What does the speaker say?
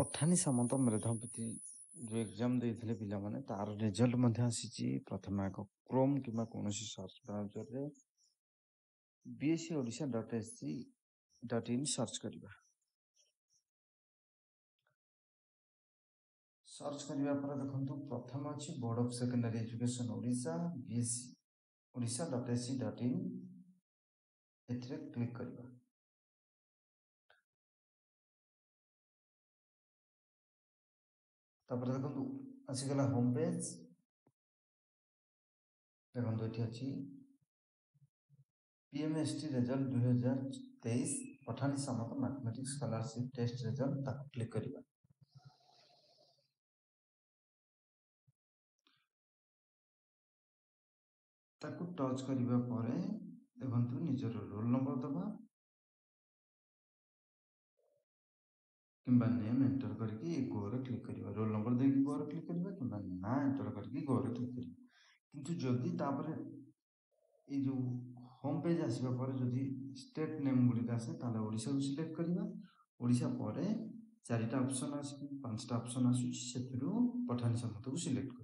ପଠାଣି ସାମନ୍ତ ମେଧାବୃତ୍ତି ଯେଉଁ ଏକ୍ଜାମ୍ ଦେଇଥିଲେ ପିଲାମାନେ ତାର ରେଜଲ୍ଟ ମଧ୍ୟ ଆସିଛି। ପ୍ରଥମେ ଆଗ କ୍ରୋମ୍ କିମ୍ବା କୌଣସି ସର୍ଚ୍ଚ ବ୍ରାଉଜରରେ bscodisha.ac.in ସର୍ଚ୍ଚ କରିବା। ସର୍ଚ୍ଚ କରିବା ପରେ ଦେଖନ୍ତୁ ପ୍ରଥମେ ଅଛି board of secondary education Odisha BSc odisha.ac.in ଏଥିରେ କ୍ଲିକ୍ କରିବା। ତାପରେ ଦେଖନ୍ତୁ ଆସିଗଲା ହୋମ୍ ପେଜ୍। ଦେଖନ୍ତୁ ଏଠି ଅଛି PMST result 2023 Pathani Samanta mathematics scholarship test result, ତାକୁ କ୍ଲିକ୍ କରିବା। ତାକୁ ଟଚ୍ କରିବା ପରେ ଦେଖନ୍ତୁ ନିଜର ରୋଲ୍ ନମ୍ବର ଦେବା କିମ୍ବା ନେମ୍ ଏଣ୍ଟର କରିକି ଗୋରେ କ୍ଲିକ୍ କରିବା। ରୋଲ୍ ନମ୍ବର ଦେଇକି ଗୋରେ କ୍ଲିକ୍ କରିବା କିମ୍ବା ନାଁ ଏଣ୍ଟର କରିକି ଗୋରେ କ୍ଲିକ୍ କରିବା। କିନ୍ତୁ ଯଦି ତାପରେ ଏଇ ଯେଉଁ ହୋମ୍ ପେଜ୍ ଆସିବା ପରେ ଯଦି ଷ୍ଟେଟ୍ ନେମ୍ ଗୁଡ଼ିକ ଆସେ ତାହେଲେ ଓଡ଼ିଶାକୁ ସିଲେକ୍ଟ କରିବା। ଓଡ଼ିଶା ପରେ 4ଟା ଅପସନ୍ ଆସୁଛି, 5ଟା ଅପସନ୍ ଆସୁଛି, ସେଥିରୁ ପଠାଣି ସାମନ୍ତକୁ ସିଲେକ୍ଟ କରିବା।